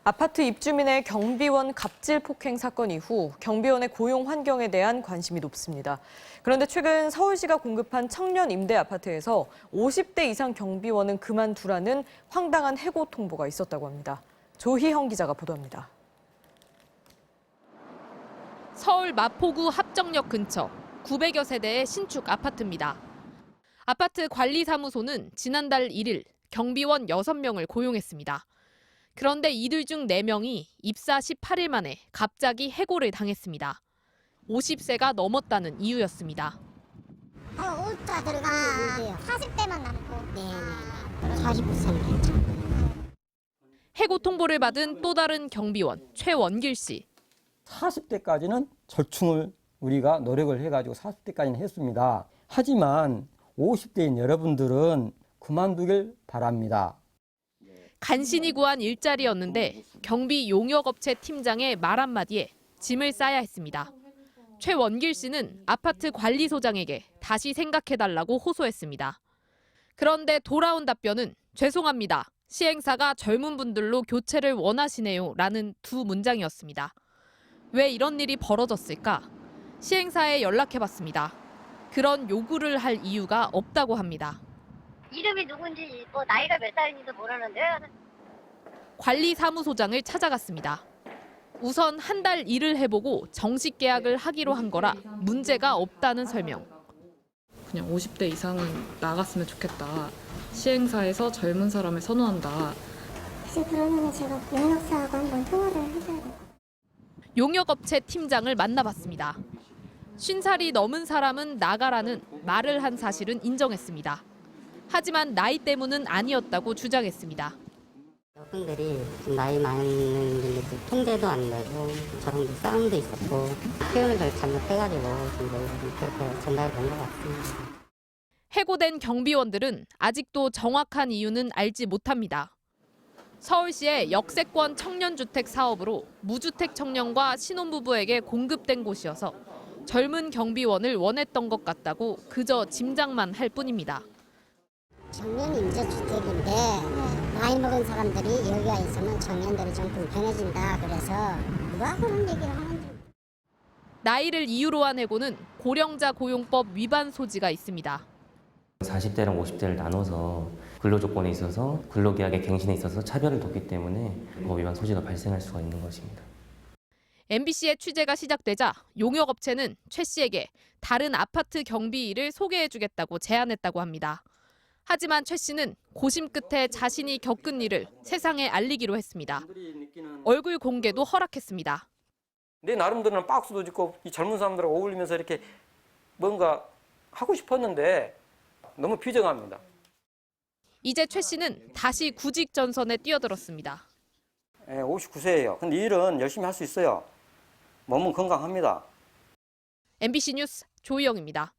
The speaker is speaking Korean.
아파트 입주민의 경비원 갑질 폭행 사건 이후 경비원의 고용 환경에 대한 관심이 높습니다. 그런데 최근 서울시가 공급한 청년 임대 아파트에서 50대 이상 경비원은 그만두라는 황당한 해고 통보가 있었다고 합니다. 조희형 기자가 보도합니다. 서울 마포구 합정역 근처 900여 세대의 신축 아파트입니다. 아파트 관리사무소는 지난달 1일 경비원 6명을 고용했습니다. 그런데 이들 중 4명이 입사 18일 만에 갑자기 해고를 당했습니다. 50세가 넘었다는 이유였습니다. 옷 다 들어가 40대만 남고. 네. 40살 괜찮고. 해고 통보를 받은 또 다른 경비원 최원길 씨. 40대까지는 절충을 우리가 노력을 해가지고 40대까지는 했습니다. 하지만 50대인 여러분들은 그만두길 바랍니다. 간신히 구한 일자리였는데 경비 용역업체 팀장의 말 한마디에 짐을 싸야 했습니다. 최원길 씨는 아파트 관리소장에게 다시 생각해달라고 호소했습니다. 그런데 돌아온 답변은 죄송합니다. 시행사가 젊은 분들로 교체를 원하시네요 라는 두 문장이었습니다. 왜 이런 일이 벌어졌을까? 시행사에 연락해봤습니다. 그런 요구를 할 이유가 없다고 합니다. 이름이 누군지 나이가 몇 살인지도 모르는데. 관리사무소장을 찾아갔습니다. 우선 한 달 일을 해보고 정식 계약을 하기로 한 거라 문제가 없다는 설명. 그냥 50대 이상은 나갔으면 좋겠다. 시행사에서 젊은 사람을 선호한다. 글쎄 그러면 제가 용역사하고 한번 통화를 해봐야 돼요. 용역업체 팀장을 만나봤습니다. 50살이 넘은 사람은 나가라는 말을 한 사실은 인정했습니다. 하지만 나이 때문은 아니었다고 주장했습니다. 여분들이 나이 많은 분들이 통제도 안 되고 저런 싸움도 있었고 표현을 잘못해가지고 그렇게 전달된 것 같습니다. 해고된 경비원들은 아직도 정확한 이유는 알지 못합니다. 서울시의 역세권 청년주택 사업으로 무주택 청년과 신혼부부에게 공급된 곳이어서 젊은 경비원을 원했던 것 같다고 그저 짐작만 할 뿐입니다. 청년 임대주택인데 나이 먹은 사람들이 여기가 있으면 청년들이 좀 불편해진다. 그래서 누가 그런 얘기를 하는지. 나이를 이유로 한 해고는 고령자 고용법 위반 소지가 있습니다. 40대랑 50대를 나눠서 근로조건에 있어서 근로계약의 갱신에 있어서 차별을 뒀기 때문에 법 위반 소지가 발생할 수가 있는 것입니다. MBC의 취재가 시작되자 용역업체는 최 씨에게 다른 아파트 경비 일을 소개해주겠다고 제안했다고 합니다. 하지만 최 씨는 고심 끝에 자신이 겪은 일을 세상에 알리기로 했습니다. 얼굴 공개도 허락했습니다. 내 나름대로는 박스도 짓고 이 젊은 사람들하고 어울리면서 이렇게 뭔가 하고 싶었는데 너무 비정합니다. 이제 최 씨는 다시 구직 전선에 뛰어들었습니다. 59세예요. 근데 일은 열심히 할 수 있어요. 몸은 건강합니다. MBC 뉴스 조희영입니다.